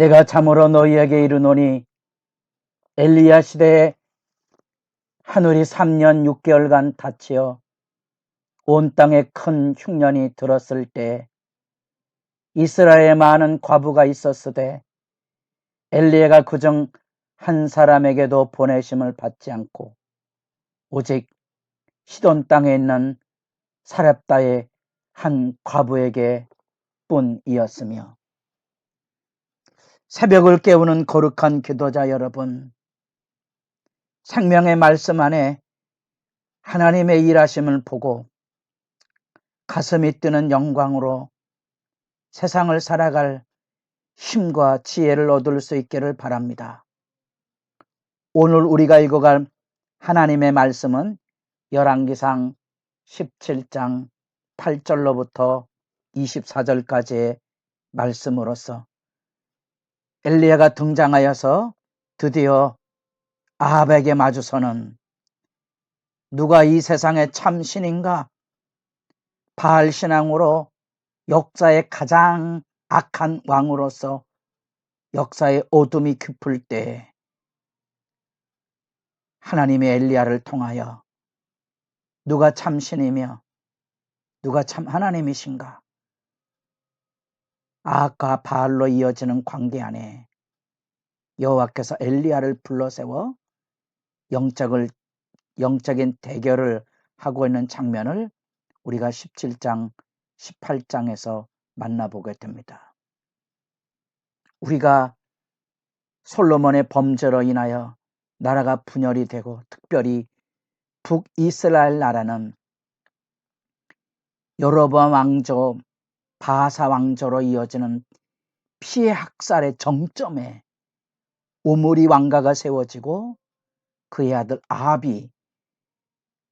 내가 참으로 너희에게 이르노니 엘리야 시대에 하늘이 3년 6개월간 닫히어 온 땅에 큰 흉년이 들었을 때 이스라엘에 많은 과부가 있었으되 엘리야가 그중 한 사람에게도 보내심을 받지 않고 오직 시돈 땅에 있는 사렙다의 한 과부에게 뿐이었으며. 새벽을 깨우는 거룩한 기도자 여러분, 생명의 말씀 안에 하나님의 일하심을 보고 가슴이 뛰는 영광으로 세상을 살아갈 힘과 지혜를 얻을 수 있기를 바랍니다. 오늘 우리가 읽어갈 하나님의 말씀은 열왕기상 17장 8절로부터 24절까지의 말씀으로서 엘리야가 등장하여서 드디어 아합에게 마주서는 누가 이 세상의 참 신인가? 바알 신앙으로 역사의 가장 악한 왕으로서 역사의 어둠이 깊을 때 하나님의 엘리야를 통하여 누가 참 신이며 누가 참 하나님이신가? 아합과 바알로 이어지는 관계 안에 여호와께서 엘리야를 불러세워 영적인 대결을 하고 있는 장면을 우리가 17장, 18장에서 만나보게 됩니다. 우리가 솔로몬의 범죄로 인하여 나라가 분열이 되고 특별히 북이스라엘 나라는 여로보암 왕조, 바하사 왕조로 이어지는 피해 학살의 정점에 오므리 왕가가 세워지고 그의 아들 아합이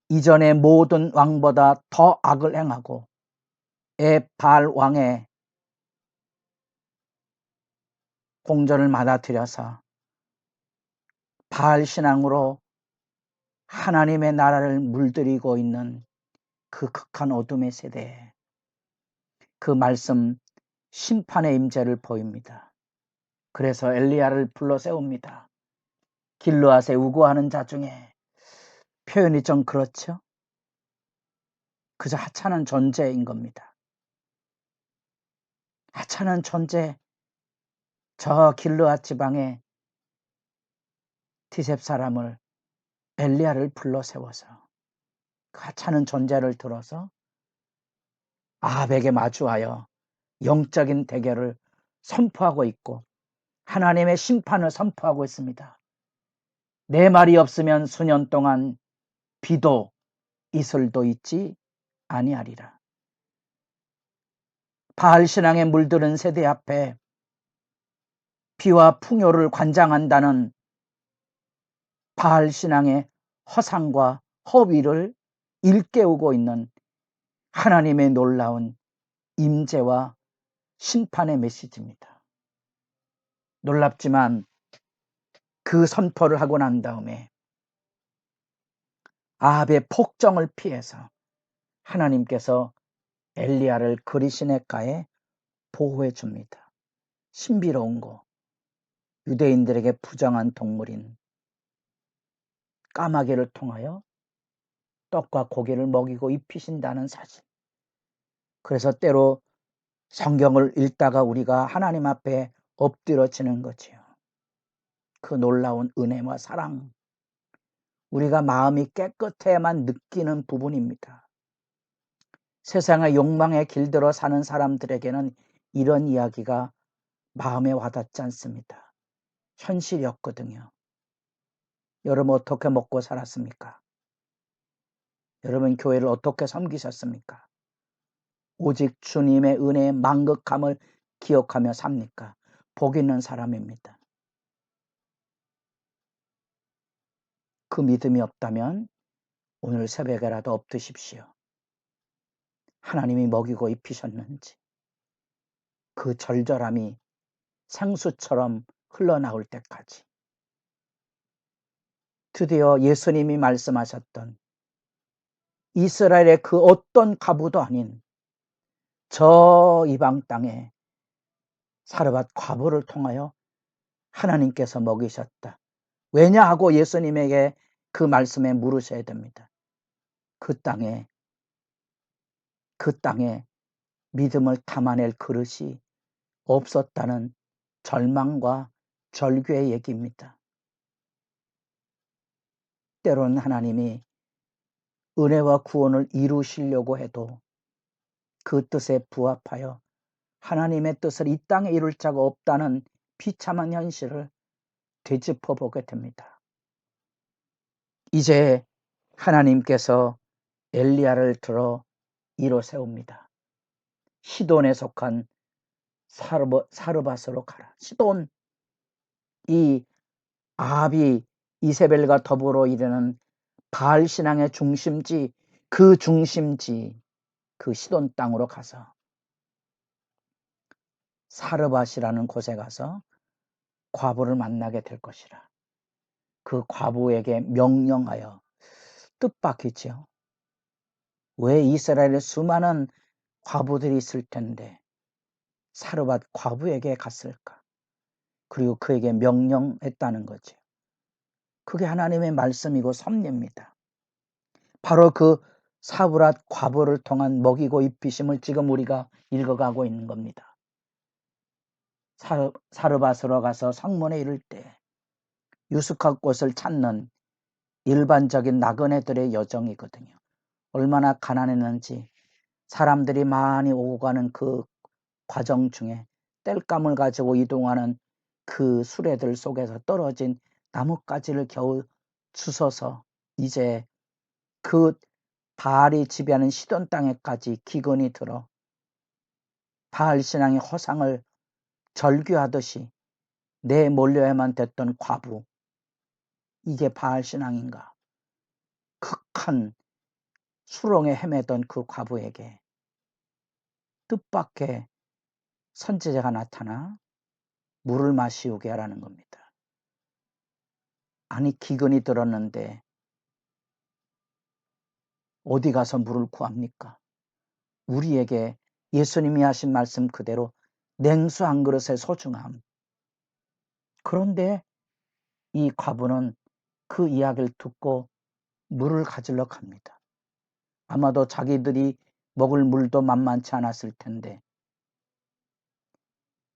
이전의 모든 왕보다 더 악을 행하고 바알 왕의 공전을 받아들여서 바알 신앙으로 하나님의 나라를 물들이고 있는 그 극한 어둠의 세대에 그 말씀 심판의 임재를 보입니다. 그래서 엘리야를 불러 세웁니다. 길르앗에 우고하는 자 중에, 표현이 좀 그렇죠? 그저 하찮은 존재인 겁니다. 하찮은 존재, 저 길르앗 지방에 디셉 사람을 엘리야를 불러 세워서 그 하찮은 존재를 들어서 아합에게 마주하여 영적인 대결을 선포하고 있고 하나님의 심판을 선포하고 있습니다. 내 말이 없으면 수년 동안 비도 이슬도 있지 아니하리라. 바알 신앙에 물들은 세대 앞에 비와 풍요를 관장한다는 바알 신앙의 허상과 허위를 일깨우고 있는 하나님의 놀라운 임재와 심판의 메시지입니다. 놀랍지만 그 선포를 하고 난 다음에 아합의 폭정을 피해서 하나님께서 엘리야를 그리시네가에 보호해 줍니다. 신비로운 거, 유대인들에게 부정한 동물인 까마귀를 통하여 떡과 고기를 먹이고 입히신다는 사실. 그래서 때로 성경을 읽다가 우리가 하나님 앞에 엎드려지는 거지요. 그 놀라운 은혜와 사랑, 우리가 마음이 깨끗해야만 느끼는 부분입니다. 세상의 욕망에 길들어 사는 사람들에게는 이런 이야기가 마음에 와닿지 않습니다. 현실이었거든요. 여러분 어떻게 먹고 살았습니까? 여러분 교회를 어떻게 섬기셨습니까? 오직 주님의 은혜의 만극함을 기억하며 삽니까? 복 있는 사람입니다. 그 믿음이 없다면 오늘 새벽에라도 엎드십시오. 하나님이 먹이고 입히셨는지 그 절절함이 생수처럼 흘러나올 때까지. 드디어 예수님이 말씀하셨던 이스라엘의 그 어떤 과부도 아닌 저 이방 땅에 사르밧 과부를 통하여 하나님께서 먹이셨다. 왜냐 하고 예수님에게 그 말씀에 물으셔야 됩니다. 그 땅에 믿음을 담아낼 그릇이 없었다는 절망과 절규의 얘기입니다. 때로는 하나님이 은혜와 구원을 이루시려고 해도 그 뜻에 부합하여 하나님의 뜻을 이 땅에 이룰 자가 없다는 비참한 현실을 되짚어 보게 됩니다. 이제 하나님께서 엘리야를 들어 이로 세웁니다. 시돈에 속한 사르밧으로 가라. 시돈, 이 아합이 이세벨과 더불어 이르는 바알 신앙의 중심지, 그 시돈 땅으로 가서 사르밧이라는 곳에 가서 과부를 만나게 될 것이라. 그 과부에게 명령하여, 뜻밖이죠. 왜 이스라엘에 수많은 과부들이 있을 텐데 사르밧 과부에게 갔을까? 그리고 그에게 명령했다는 거죠. 그게 하나님의 말씀이고 섭리입니다. 바로 그 사르밧 과부를 통한 먹이고 입히심을 지금 우리가 읽어가고 있는 겁니다. 사르밧으로 가서 성문에 이를 때 유숙할 곳을 찾는 일반적인 나그네들의 여정이거든요. 얼마나 가난했는지 사람들이 많이 오고 가는 그 과정 중에 땔감을 가지고 이동하는 그 수레들 속에서 떨어진 나뭇가지를 겨우 주워서 이제 그 바알이 지배하는 시돈 땅에까지 기근이 들어 바알 신앙의 허상을 절규하듯이 내몰려야만 됐던 과부, 이게 바알 신앙인가? 극한 수렁에 헤매던 그 과부에게 뜻밖의 선지자가 나타나 물을 마시우게 하라는 겁니다. 아니, 기근이 들었는데 어디 가서 물을 구합니까? 우리에게 예수님이 하신 말씀 그대로 냉수 한 그릇의 소중함. 그런데 이 과부는 그 이야기를 듣고 물을 가지러 갑니다. 아마도 자기들이 먹을 물도 만만치 않았을 텐데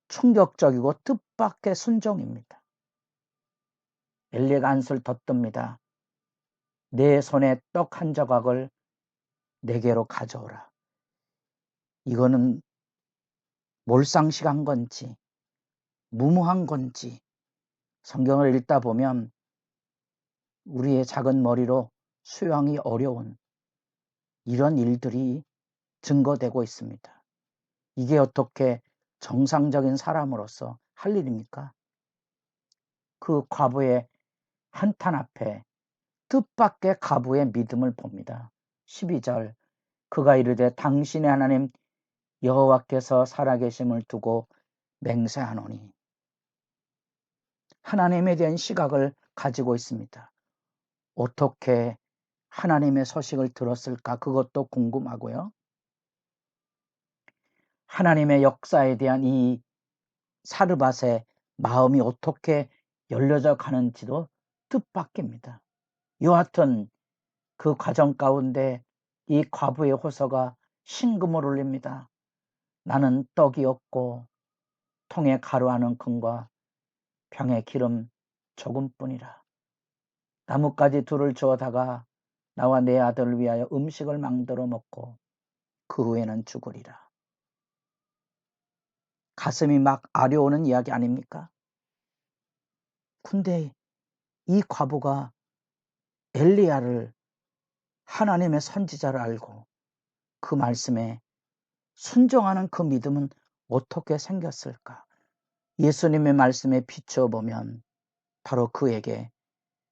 충격적이고 뜻밖의 순종입니다. 엘리야가 한술 더 뜹니다. 내 손에 떡 한 조각을 내게로 가져오라. 이거는 몰상식한 건지 무모한 건지 성경을 읽다 보면 우리의 작은 머리로 수용하기 어려운 이런 일들이 증거되고 있습니다. 이게 어떻게 정상적인 사람으로서 할 일입니까? 그 과부의 한탄 앞에 뜻밖의 과부의 믿음을 봅니다. 12절, 그가 이르되 당신의 하나님 여호와께서 살아계심을 두고 맹세하노니. 하나님에 대한 시각을 가지고 있습니다. 어떻게 하나님의 소식을 들었을까? 그것도 궁금하고요. 하나님의 역사에 대한 이 사르밧의 마음이 어떻게 열려져 가는지도 뜻밖입니다. 여하튼 그 과정 가운데 이 과부의 호소가 신금을 울립니다. 나는 떡이 없고 통에 가루 한 움큼과 병에 기름 조금뿐이라. 나뭇가지 둘을 주어다가 나와 내 아들을 위하여 음식을 만들어 먹고 그 후에는 죽으리라. 가슴이 막 아려오는 이야기 아닙니까? 근데 이 과부가 엘리야를 하나님의 선지자를 알고 그 말씀에 순종하는 그 믿음은 어떻게 생겼을까? 예수님의 말씀에 비추어 보면 바로 그에게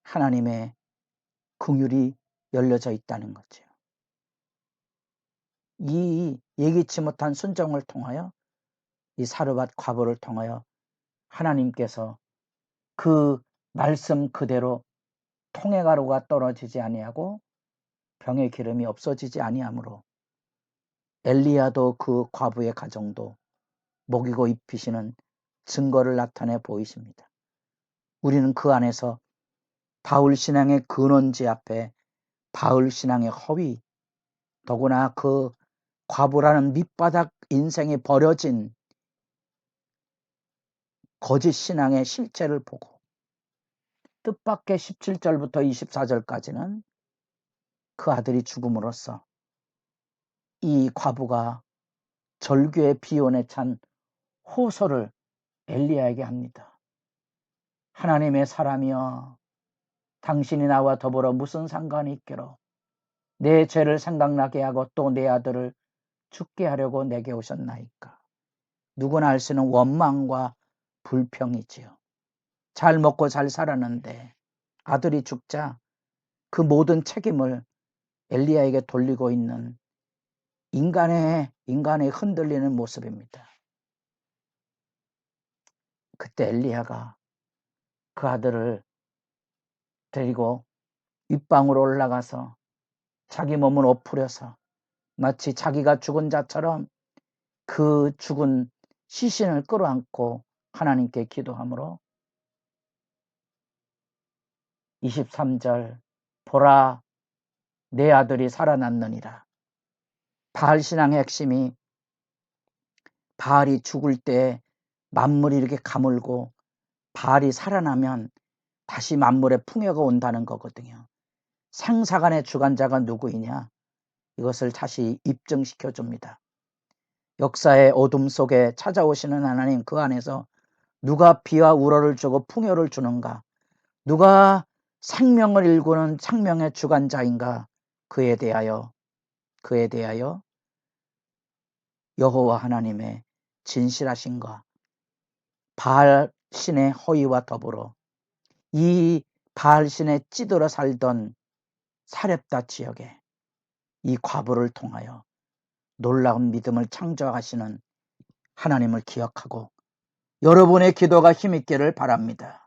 하나님의 긍휼이 열려져 있다는 거죠. 이 예기치 못한 순종을 통하여 이 사르밧 과부를 통하여 하나님께서 그 말씀 그대로 통에 가루가 떨어지지 아니하고 병의 기름이 없어지지 아니하므로 엘리야도 그 과부의 가정도 먹이고 입히시는 증거를 나타내 보이십니다. 우리는 그 안에서 바울 신앙의 근원지 앞에 바울 신앙의 허위, 더구나 그 과부라는 밑바닥 인생에 버려진 거짓 신앙의 실체를 보고 뜻밖의 17절부터 24절까지는 그 아들이 죽음으로써 이 과부가 절규의 비온에 찬 호소를 엘리야에게 합니다. 하나님의 사람이여, 당신이 나와 더불어 무슨 상관이 있게로 내 죄를 생각나게 하고 또 내 아들을 죽게 하려고 내게 오셨나이까. 누구나 알 수 있는 원망과 불평이지요. 잘 먹고 잘 살았는데 아들이 죽자 그 모든 책임을 엘리야에게 돌리고 있는 인간의 흔들리는 모습입니다. 그때 엘리야가 그 아들을 데리고 윗방으로 올라가서 자기 몸을 엎으려서 마치 자기가 죽은 자처럼 그 죽은 시신을 끌어안고 하나님께 기도하므로 23절 보라 내 아들이 살아났느니라. 바알 신앙의 핵심이 바알이 죽을 때 만물이 이렇게 가물고 바알이 살아나면 다시 만물의 풍요가 온다는 거거든요. 생사간의 주관자가 누구이냐? 이것을 다시 입증시켜 줍니다. 역사의 어둠 속에 찾아오시는 하나님, 그 안에서 누가 비와 우러를 주고 풍요를 주는가? 누가 생명을 일구는 생명의 주관자인가? 그에 대하여 여호와 하나님의 진실하신가? 바알 신의 허위와 더불어 이 바알 신에 찌들어 살던 사렙다 지역에 이 과부를 통하여 놀라운 믿음을 창조하시는 하나님을 기억하고 여러분의 기도가 힘있기를 바랍니다.